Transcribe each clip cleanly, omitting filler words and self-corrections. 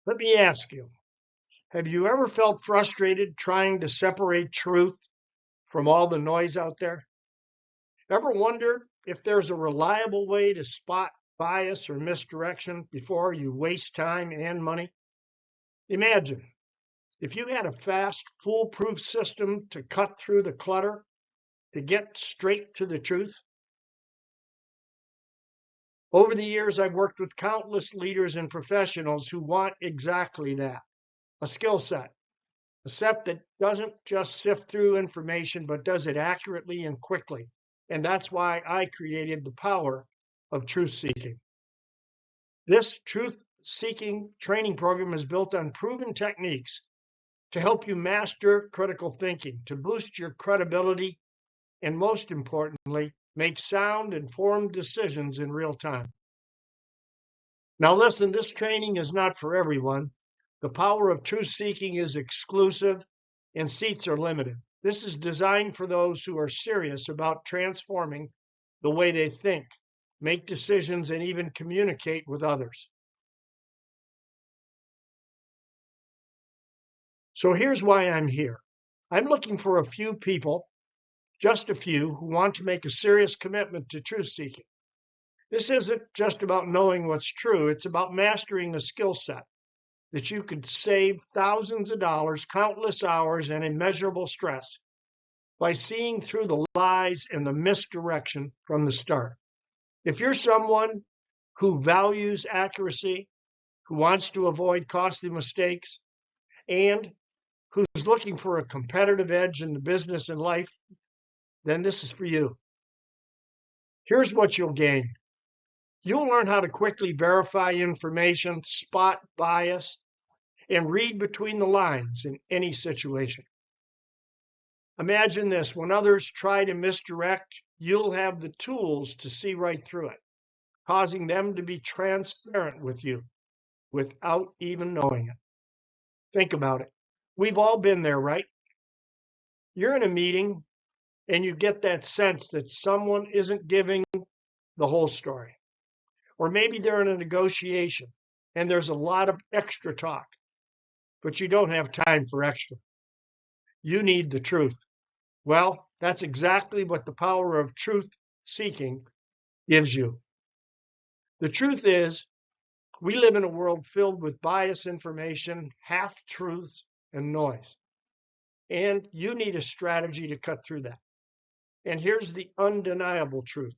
Let me ask you, have you ever felt frustrated trying to separate truth from all the noise out there? Ever wonder if there's a reliable way to spot bias or misdirection before you waste time and money? Imagine if you had a fast, foolproof system to cut through the clutter to get straight to the truth. Over the years, I've worked with countless leaders and professionals who want exactly that, a skill set. A set that doesn't just sift through information, but does it accurately and quickly. And that's why I created the power of truth seeking. This truth seeking training program is built on proven techniques to help you master critical thinking, to boost your credibility, and most importantly, make sound, informed decisions in real time. Now, listen, this training is not for everyone. The power of truth seeking is exclusive and seats are limited. This is designed for those who are serious about transforming the way they think, make decisions, and even communicate with others. So here's why I'm here. I'm looking for a few people, just a few, who want to make a serious commitment to truth seeking. This isn't just about knowing what's true, it's about mastering a skill set that you could save thousands of dollars, countless hours, and immeasurable stress by seeing through the lies and the misdirection from the start. If you're someone who values accuracy, who wants to avoid costly mistakes, and who's looking for a competitive edge in the business and life, then this is for you. Here's what you'll gain. You'll learn how to quickly verify information, spot bias, and read between the lines in any situation. Imagine this, when others try to misdirect, you'll have the tools to see right through it, causing them to be transparent with you without even knowing it. Think about it. We've all been there, right? You're in a meeting and you get that sense that someone isn't giving the whole story. Or maybe they're in a negotiation and there's a lot of extra talk, but you don't have time for extra. You need the truth. Well, that's exactly what the power of truth seeking gives you. The truth is, we live in a world filled with biased information, half truths, and noise. And you need a strategy to cut through that. And here's the undeniable truth: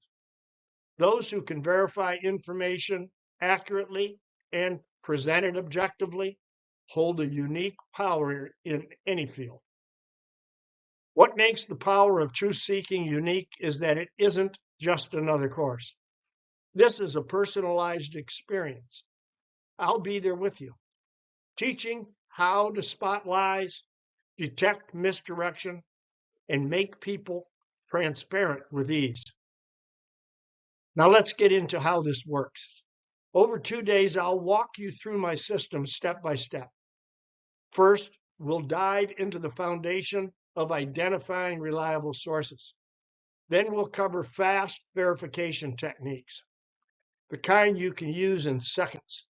those who can verify information accurately and present it objectively hold a unique power in any field. What makes the power of truth seeking unique is that it isn't just another course. This is a personalized experience. I'll be there with you, teaching how to spot lies, detect misdirection, and make people transparent with ease. Now let's get into how this works. Over 2 days, I'll walk you through my system step by step. First, we'll dive into the foundation of identifying reliable sources. Then we'll cover fast verification techniques, the kind you can use in seconds.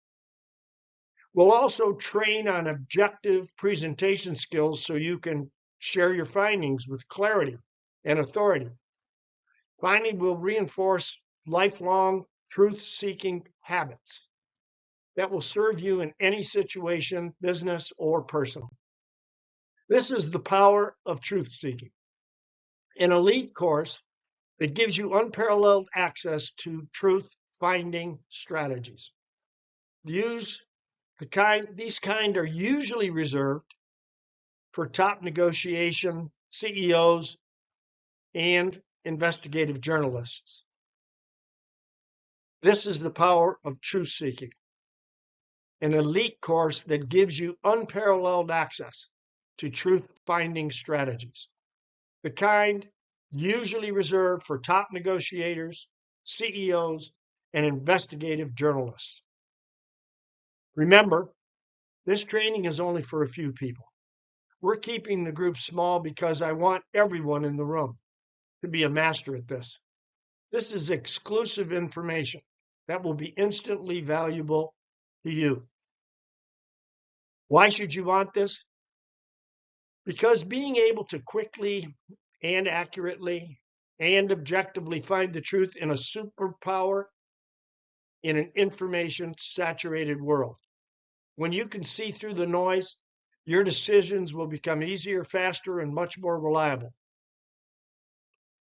We'll also train on objective presentation skills so you can share your findings with clarity and authority. Finally, we'll reinforce lifelong truth-seeking habits that will serve you in any situation, business or personal. This is the power of truth-seeking, an elite course that gives you unparalleled access to truth-finding strategies. These kind are usually reserved for top negotiation CEOs and investigative journalists. This is the power of truth seeking, an elite course that gives you unparalleled access to truth finding strategies, the kind usually reserved for top negotiators, CEOs, and investigative journalists. Remember, this training is only for a few people. We're keeping the group small because I want everyone in the room to be a master at this. This is exclusive information that will be instantly valuable to you. Why should you want this? Because being able to quickly and accurately and objectively find the truth in a superpower in an information saturated world. When you can see through the noise, your decisions will become easier, faster, and much more reliable.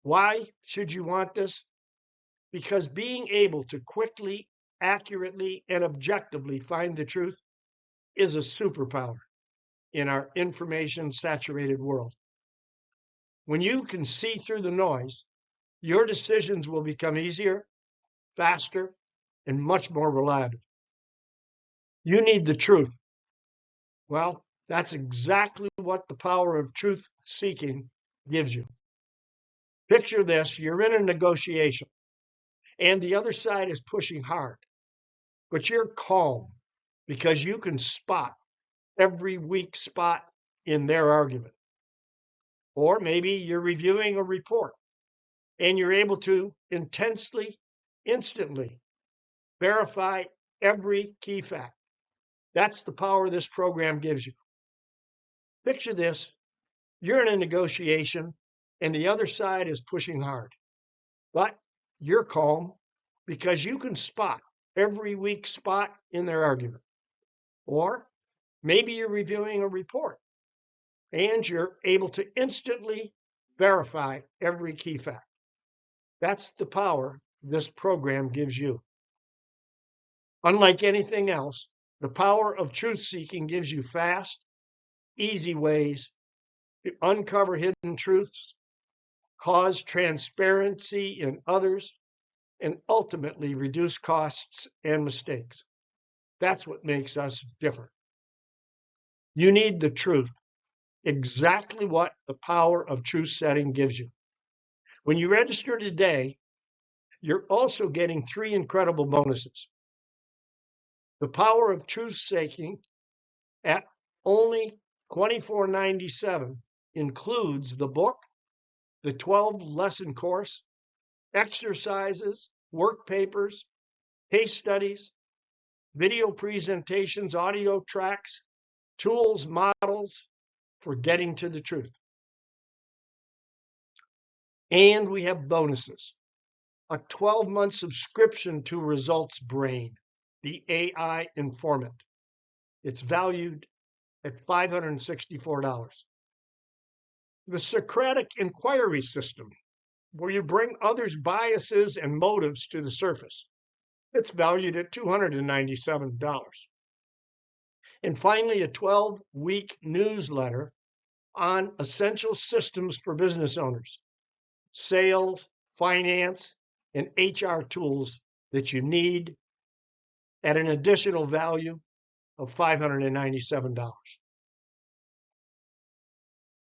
Why should you want this? Because being able to quickly, accurately, and objectively find the truth is a superpower in our information saturated world. When you can see through the noise, your decisions will become easier, faster, and much more reliable. You need the truth. Well, that's exactly what the power of truth seeking gives you. Picture this, you're in a negotiation and the other side is pushing hard, but you're calm because you can spot every weak spot in their argument. Or maybe you're reviewing a report and you're able to instantly verify every key fact. That's the power this program gives you. Picture this, you're in a negotiation and the other side is pushing hard, but you're calm because you can spot every weak spot in their argument. Or maybe you're reviewing a report and you're able to instantly verify every key fact. That's the power this program gives you. Unlike anything else, the power of truth seeking gives you fast, easy ways to uncover hidden truths, cause transparency in others, and ultimately reduce costs and mistakes. That's what makes us different. You need the truth, exactly what the power of truth setting gives you. When you register today, you're also getting 3 incredible bonuses. The power of truth seeking at only $24.97 includes the book, the 12-lesson course, exercises, work papers, case studies, video presentations, audio tracks, tools, models for getting to the truth. And we have bonuses. A 12-month subscription to Results Brain, the AI informant. It's valued at $564. The Socratic Inquiry System, where you bring others' biases and motives to the surface. It's valued at $297. And finally, a 12-week newsletter on essential systems for business owners, sales, finance, and HR tools that you need at an additional value of $597.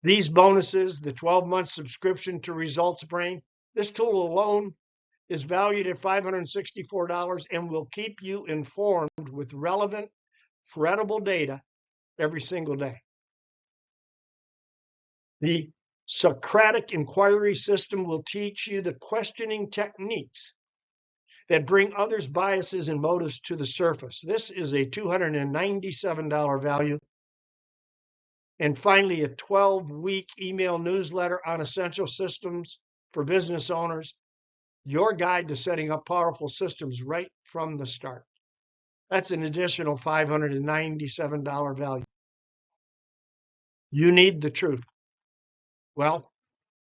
These bonuses, the 12-month subscription to Results Brain, this tool alone is valued at $564 and will keep you informed with relevant, credible data every single day. The Socratic Inquiry System will teach you the questioning techniques that bring others' biases and motives to the surface. This is a $297 value. And finally, a 12-week email newsletter on essential systems for business owners, your guide to setting up powerful systems right from the start. That's an additional $597 value. You need the truth. Well,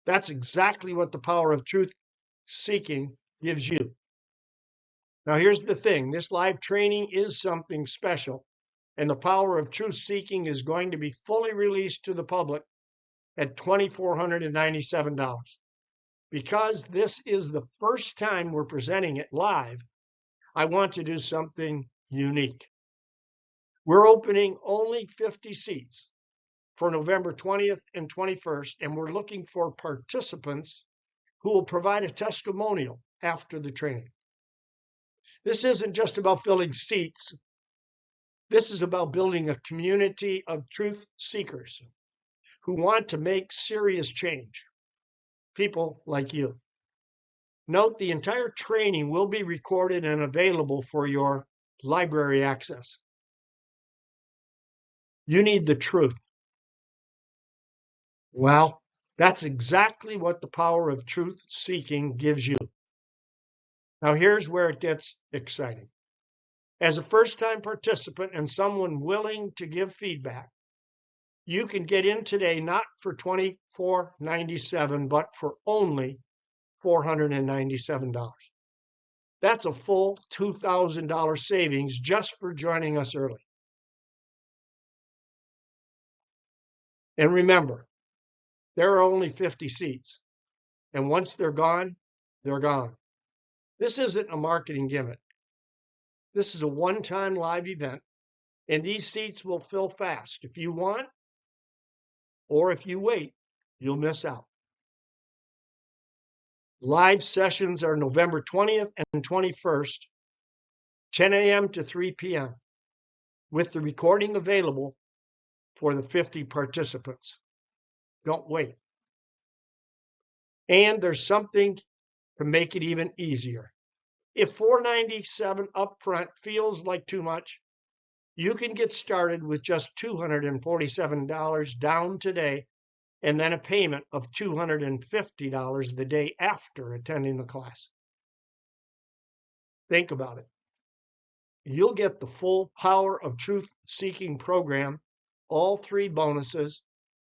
that's exactly what the power of truth seeking gives you. Now, here's the thing. This live training is something special, and the power of truth seeking is going to be fully released to the public at $2,497. Because this is the first time we're presenting it live, I want to do something unique. We're opening only 50 seats for November 20th and 21st, and we're looking for participants who will provide a testimonial after the training. This isn't just about filling seats. This is about building a community of truth seekers who want to make serious change. People like you. Note the entire training will be recorded and available for your library access. You need the truth. Well, that's exactly what the power of truth seeking gives you. Now, here's where it gets exciting. As a first-time participant and someone willing to give feedback, you can get in today not for $24.97, but for only $497. That's a full $2,000 savings just for joining us early. And remember, there are only 50 seats, and once they're gone, they're gone. This isn't a marketing gimmick. This is a one-time live event, and these seats will fill fast. If you want, or if you wait, you'll miss out. Live sessions are November 20th and 21st, 10 a.m. to 3 p.m., with the recording available for the 50 participants. Don't wait. And there's something to make it even easier. If $497 upfront feels like too much, you can get started with just $247 down today, and then a payment of $250 the day after attending the class. Think about it. You'll get the full Power of Truth Seeking program, all 3 bonuses,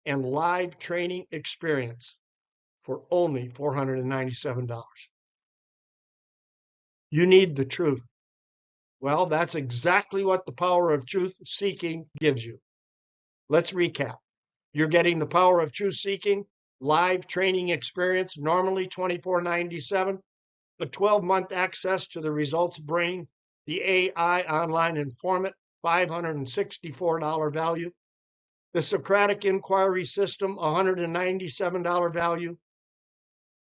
and live training experience for only $497. You need the truth. Well, that's exactly what the Power of Truth Seeking gives you. Let's recap. You're getting the Power of Truth Seeking live training experience, normally $24.97, a 12-month access to the Results Brain, the AI Online Informant, $564 value, the Socratic Inquiry System, $197 value,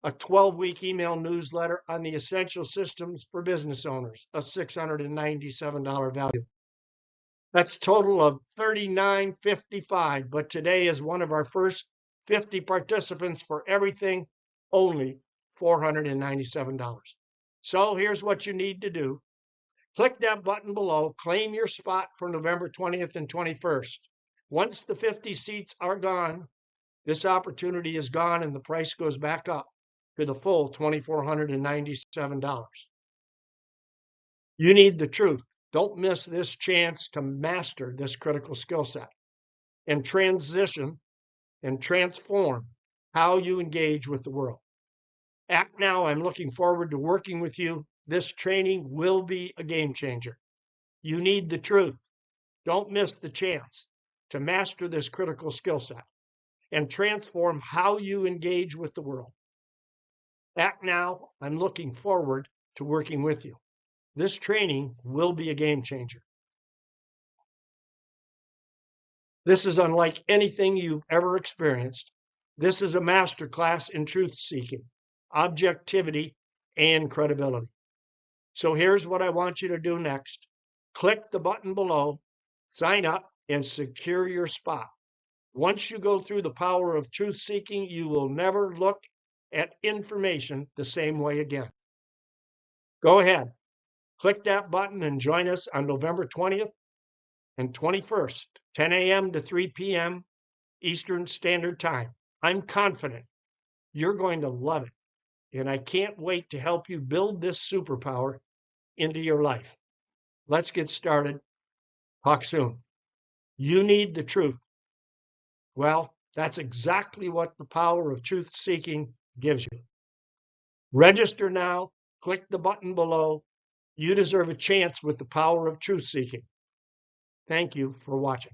a 12-week email newsletter on the Essential Systems for Business Owners, a $697 value. That's a total of $39.55, but today is one of our first 50 participants for everything, only $497. So here's what you need to do. Click that button below, claim your spot for November 20th and 21st. Once the 50 seats are gone, this opportunity is gone and the price goes back up to the full $2,497. You need the truth. Don't miss this chance to master this critical skill set and transition and transform how you engage with the world. Act now. I'm looking forward to working with you. This training will be a game changer. You need the truth. Don't miss the chance to master this critical skill set and transform how you engage with the world. Act now. I'm looking forward to working with you. This training will be a game changer. This is unlike anything you've ever experienced. This is a masterclass in truth seeking, objectivity, and credibility. So here's what I want you to do next. Click the button below, sign up, and secure your spot. Once you go through the Power of Truth Seeking, you will never look at information the same way again. Go ahead, click that button and join us on November 20th and 21st, 10 a.m. to 3 p.m. Eastern Standard Time. I'm confident you're going to love it, and I can't wait to help you build this superpower into your life. Let's get started. Talk soon. You need the truth. Well, that's exactly what the Power of Truth Seeking gives you. Register now. Click the button below. You deserve a chance with the Power of Truth Seeking. Thank you for watching.